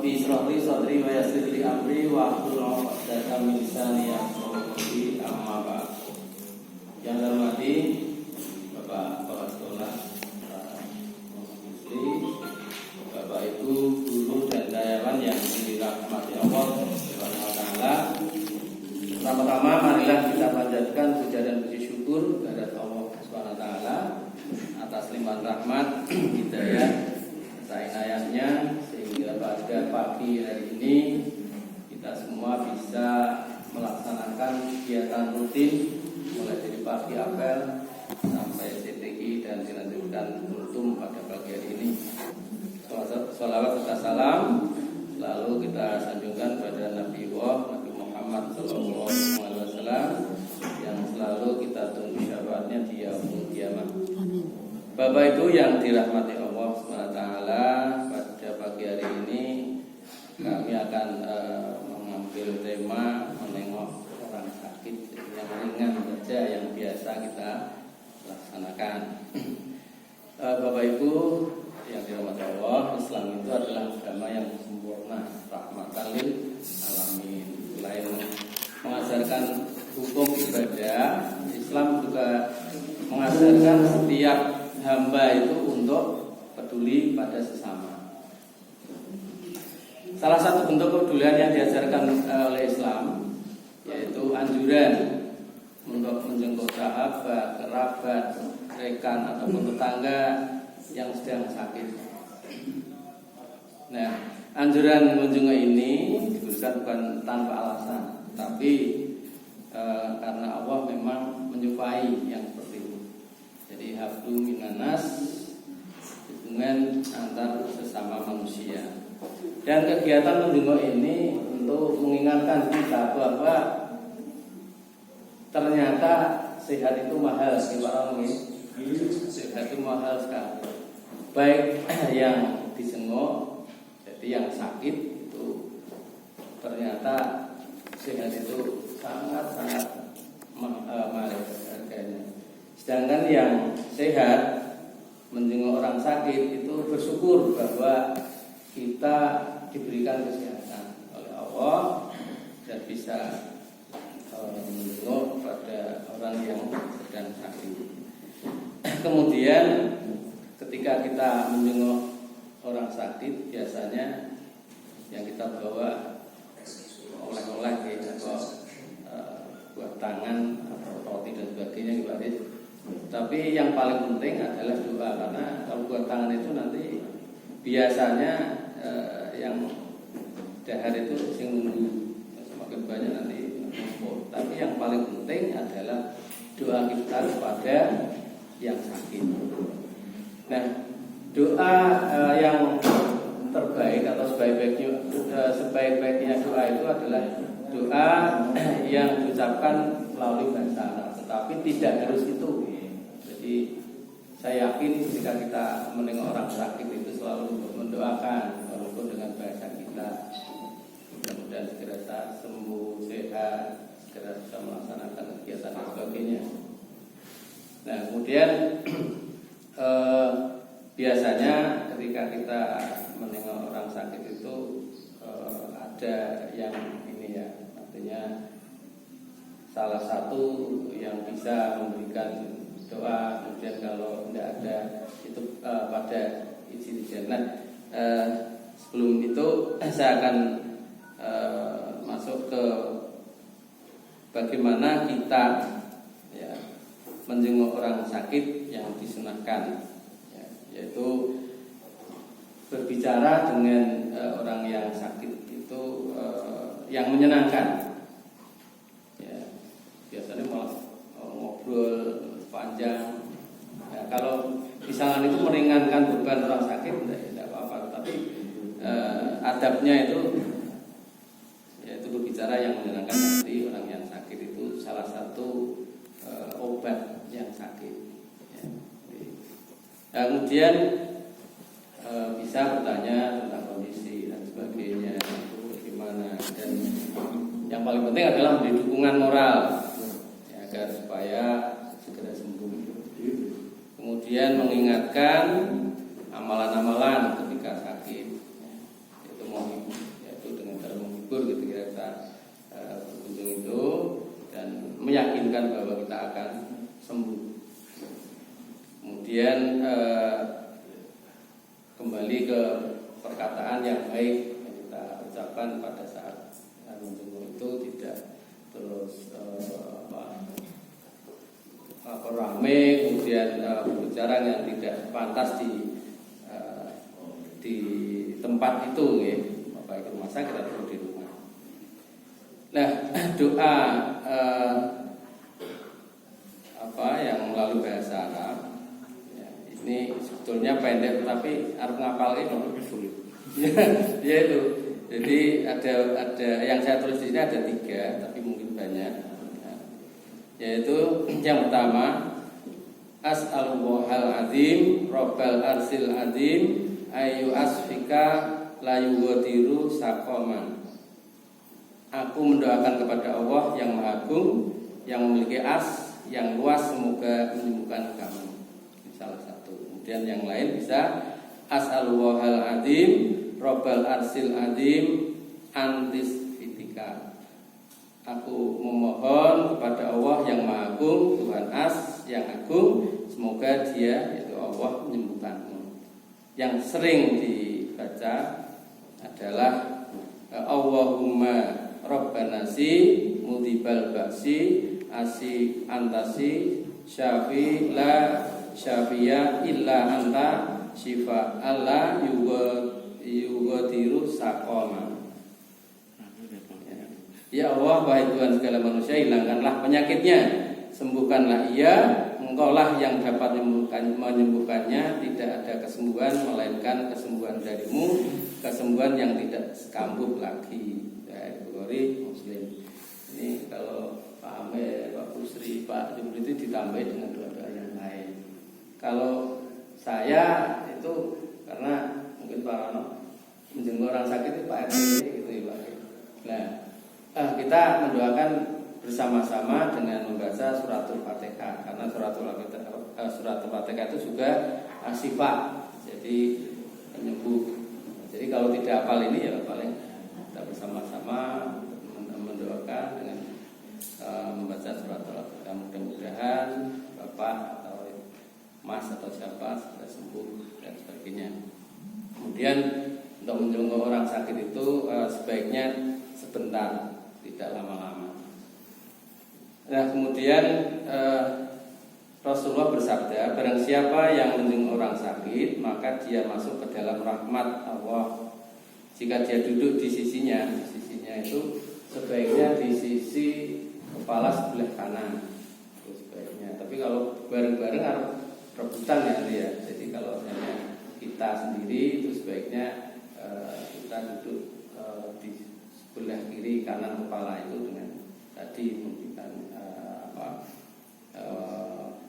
Rabbi ishrah li sadri wa yassir li amri wa hlul 'uqdatam min lisani yafqahu qawli. Amma ba'd. Yang hormati Bapak Kepala Sekolah, istri, Bapak Ibu, guru dan karyawan yang dirahmati Allah Subhanahu wa taala. Pertama-tama marilah kita panjatkan puja dan puji syukur kepada Allah Subhanahu wa taala atas limpahan rahmat, hidayah, inayahnya sehingga pada pagi hari ini kita semua bisa melaksanakan kegiatan rutin mulai dari pagi apel sampai CTI dan dilanjutkan kultum pada pagi hari ini. Sholawat serta salam selalu kita sanjungkan pada Nabi Muhammad SAW yang selalu kita tunggu syafaatnya di yaumul qiyamah. Bapak Ibu yang dirahmati Allah SWT, pada pagi hari ini kami akan mengambil tema menengok orang sakit yang ringan saja yang biasa kita laksanakan. Bapak Ibu yang dirahmati Allah, Islam itu adalah agama yang sempurna, rahmatan lil alamin. Selain mengajarkan hukum ibadah, Islam juga mengajarkan setiap hamba itu untuk peduli pada sesama. Salah satu bentuk kepedulian yang diajarkan oleh Islam yaitu anjuran untuk menjenguk sahabat, kerabat, rekan ataupun tetangga yang sedang sakit. Nah, anjuran menjenguk ini diberikan bukan tanpa alasan, tapi karena Allah memang menyukai yang seperti itu. Jadi hablu minanas, hubungan antar sesama manusia. Dan kegiatan menjenguk ini untuk mengingatkan kita bahwa ternyata sehat itu mahal. Sehat itu mahal sekali. Baik yang dijenguk, jadi yang sakit itu ternyata sehat itu sangat mahal harganya. Sedangkan yang sehat menjenguk orang sakit itu bersyukur bahwa kita diberikan kesehatan oleh Allah dan bisa menjenguk pada orang yang sedang sakit. Kemudian ketika kita menjenguk orang sakit, biasanya yang kita bawa oleh-oleh atau buah tangan atau roti dan sebagainya gitu. Tapi yang paling penting adalah doa, karena kalau buah tangan itu nanti biasanya yang dahar itu sing nunggu, semakin banyak nanti ngumpul. Tapi yang paling penting adalah doa kita kepada yang sakit. Nah, doa yang terbaik atau sebaik-baiknya doa itu adalah doa yang diucapkan melalui bahasa Arab, tetapi tidak harus itu. Jadi saya yakin ketika kita menengok orang sakit itu selalu mendoakan walaupun dengan bahasa kita. Mudah-mudahan segera sembuh, sehat, segera bisa melaksanakan kegiatan dan sebagainya. Nah, kemudian biasanya ketika kita menengok orang sakit itu ada yang ini ya, artinya salah satu yang bisa memberikan doa. Kemudian kalau tidak ada itu pada izin. Nah, sebelum itu saya akan masuk ke bagaimana kita ya menjenguk orang sakit yang disunahkan, ya, yaitu berbicara dengan orang yang sakit itu yang menyenangkan. Ya, biasanya malah ngobrol panjang. Ya, kalau misalnya itu meringankan beban orang sakit, tidak apa-apa. Tapi adabnya itu yaitu berbicara yang menyenangkan hati orang yang sakit, itu salah satu obat yang sakit. Ya. Nah, kemudian bisa bertanya tentang kondisi dan sebagainya, itu gimana. Dan yang paling penting adalah memberi dukungan moral ya, agar supaya segera sembuh. Kemudian mengingatkan amalan-amalan ketika sakit, itu syukur gitu ya, kita berkunjung itu dan meyakinkan bahwa kita akan sembuh. Kemudian kembali ke perkataan yang baik yang kita ucapkan pada saat menjenguk itu, tidak terus rame, kemudian berbicara yang tidak pantas di tempat itu, ya, baik di rumah sakit atau di rumah. Nah, doa yang melalui bahasa Arab, ya, ini sebetulnya pendek, tapi harus ngapalin lebih sulit. Ya itu. Jadi ada yang saya tulis di sini ada 3, tapi mungkin banyak. Ya, yaitu yang pertama, As'alullahal azim Rabbal arsil azim ayu asfika layu ghadiru saqaman. Aku mendoakan kepada Allah yang Maha Agung, yang memiliki yang luas, semoga menyembuhkan kamu. Ini salah satu. Kemudian yang lain bisa As'alullahal azim Rabbal arsil azim antis fitika. Aku memohon kepada Allah yang Maha Agung, Tuhan yang agung, semoga Dia, yaitu Allah, menyembuhkanmu. Yang sering dibaca adalah Allahumma Rabbanasi mudibal ba'si asi antasi syafi la syafiya illa anta syifa Allah yugadiru saqama. Ya Allah, wahai Tuhan segala manusia, hilangkanlah penyakitnya, sembuhkanlah ia, Engkaulah yang dapat menyembuhkannya, tidak ada kesembuhan melainkan kesembuhan darimu, kesembuhan yang tidak kambuh lagi. Ya, Bukhari, Muslim. Ini kalau Pak Amir, Pak Busri, Pak Jumri itu ditambah dengan doa-doa yang lain. Kalau saya itu karena mungkin Pak Rano menjenguk orang sakit itu Pak RT gitu ya Pak. Nah, kita mendoakan bersama-sama dengan membaca suratul Fatihah, karena suratul Fatihah itu juga sifat, jadi penyembuh. Jadi kalau tidak hafal ini ya paling kita bersama-sama mendoakan dengan membaca suratul Fatihah. Mudah-mudahan Bapak atau Mas atau siapa sudah sembuh dan sebagainya. Kemudian untuk menjenguk orang sakit itu sebaiknya sebentar, tidak lama-lama. Nah, kemudian Rasulullah bersabda, barang siapa yang menjenguk orang sakit, maka dia masuk ke dalam rahmat Allah. Jika dia duduk di sisinya itu sebaiknya di sisi kepala sebelah kanan, itu sebaiknya. Tapi kalau bareng-bareng harus rebutan ya. Jadi kalau hanya kita sendiri itu sebaiknya kita duduk di sebelah kiri kanan kepala itu dengan tadi memberikan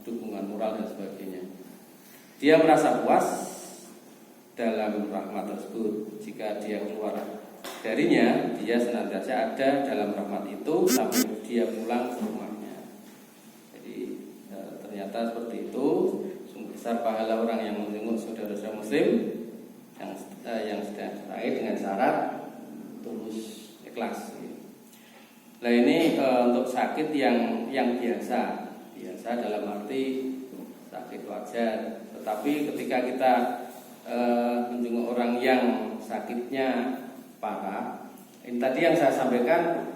dukungan moral dan sebagainya. Dia merasa puas dalam rahmat tersebut. Jika dia keluar darinya, dia senantiasa ada dalam rahmat itu sampai dia pulang ke rumahnya. Jadi ternyata seperti itu. Sungguh besar pahala orang yang menjenguk saudara-saudara Muslim yang sedang sakit dengan syarat tulus ikhlas. Nah ini untuk sakit yang biasa dalam arti sakit wajar. Tetapi ketika kita menjenguk orang yang sakitnya parah, ini tadi yang saya sampaikan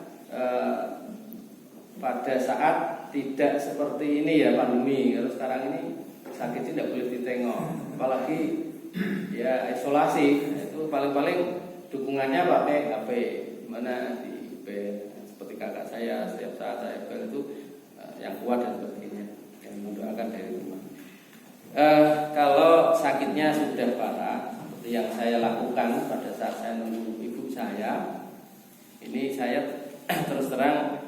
pada saat tidak seperti ini ya pandemi. Kalau sekarang ini sakit tidak boleh ditengok, apalagi ya isolasi. Itu paling-paling dukungannya pakai HP, mana di bed. Seperti kakak saya, setiap saat saya bel itu yang kuat dan sebagainya, yang mendoakan dari rumah. Kalau sakitnya sudah parah, seperti yang saya lakukan pada saat saya nunggu ibu saya, ini saya terus terang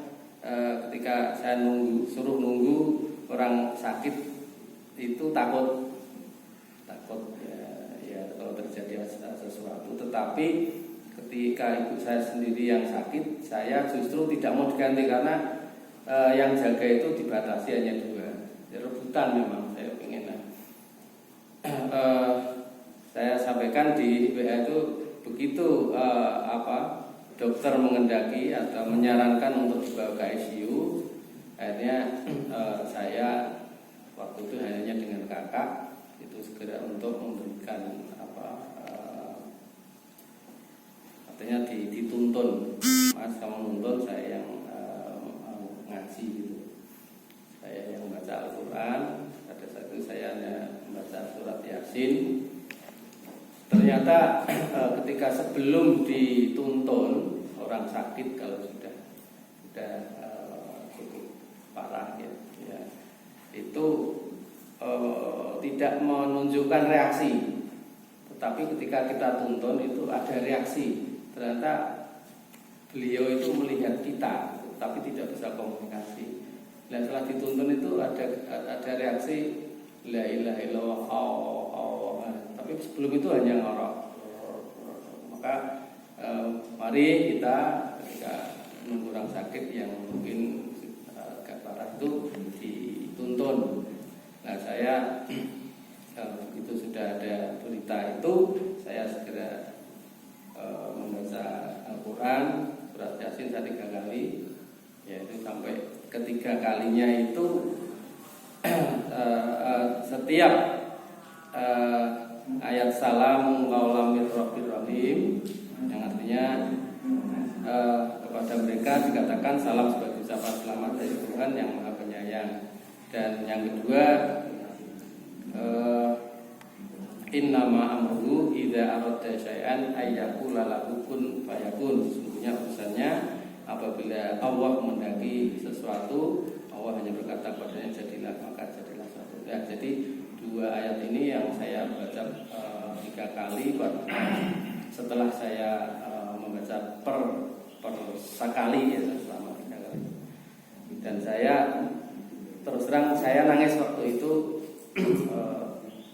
ketika saya suruh nunggu orang sakit itu takut ya kalau terjadi sesuatu. Tetapi ketika ibu saya sendiri yang sakit, saya justru tidak mau diganti karena yang jaga itu dibatasi hanya 2. Ya, rebutan memang saya ingin. Saya sampaikan di WA itu begitu dokter mengendaki atau menyarankan untuk dibawa ke ICU, akhirnya saya waktu itu hanya dengan kakak itu segera untuk memberikan artinya dituntun, Mas kamu nuntun, saya yang ngaji gitu. Saya yang membaca Al-Quran. Pada saat itu saya hanya membaca surat Yasin. Ternyata ketika sebelum dituntun orang sakit kalau sudah cukup parah ya, itu tidak menunjukkan reaksi. Tetapi ketika kita tuntun itu ada reaksi. Ternyata beliau itu melihat kita, tapi tidak bisa komunikasi. Dan setelah dituntun itu ada reaksi la ilaha illallah Allah. Tapi sebelum itu hanya ngorok. Maka mari kita ketika menunggu orang sakit yang mungkin agak parah itu dituntun. Nah saya begitu sudah ada berita itu, saya segera membaca Al-Quran surat Yasin 3 kali, yaitu sampai ketiga kalinya itu setiap ayat salam qaulam mir rabbir rahim, yang artinya kepada mereka dikatakan salam sebagai ucapan selamat dari Tuhan yang Maha Penyayang. Dan yang kedua, innama amruhu idza aradda syai'an ayyaqula lahu kun fayakun. Sesungguhnya urusannya apabila Allah menghendaki sesuatu, Allah hanya berkata padanya jadilah, maka jadilah sesuatu. Ya, jadi dua ayat ini yang saya baca 3 kali setelah saya membaca per sekali ya, selama 3 kali. Dan saya terus terang saya nangis waktu itu.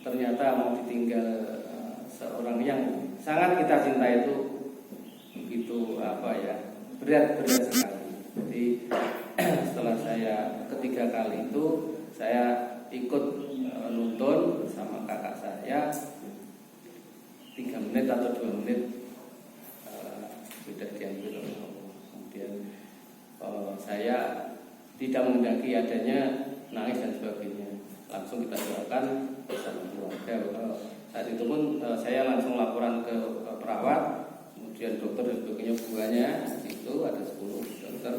Ternyata mau ditinggal seorang yang sangat kita cinta itu begitu berat sekali. Jadi setelah saya ketiga kali itu saya ikut nuntun bersama kakak saya 3 menit atau 2 menit sudah diambil oleh Allah. Kemudian saya tidak menghendaki adanya nangis dan sebagainya, langsung kita doakan bersama keluarga. Saat itu pun saya langsung laporan ke perawat, kemudian dokter dan sebagainya. Buahnya itu ada 10 dokter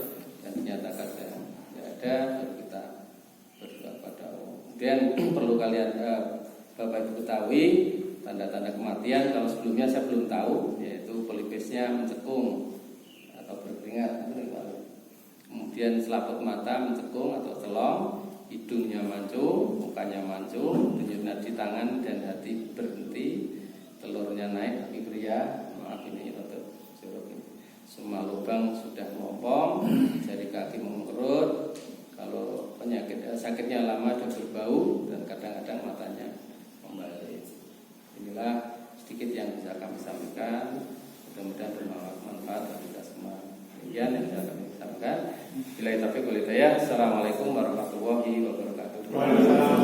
dan dinyatakan tidak ada, baru kita berdoa pada Allah. Kemudian perlu kalian Bapak Ibu ketahui tanda-tanda kematian kalau sebelumnya saya belum tahu, yaitu pelipesnya mencekung atau berkeringat. Kemudian selaput mata mencekung atau celong, hidungnya mancung, mukanya mancung, denyut nadi tangan dan hati berhenti, telurnya naik tapi pria, maaf ini rotot jorok ini. Semua lubang sudah melompong, jari kaki mengerut. Kalau sakitnya lama dan berbau dan kadang-kadang matanya membalik. Inilah sedikit yang bisa kami sampaikan. Mudah-mudahan bermanfaat bagi kita semua. Demikian yang bisa kami sampaikan. Bila taufiq wal hidayah. Assalamualaikum warahmatullahi wabarakatuh.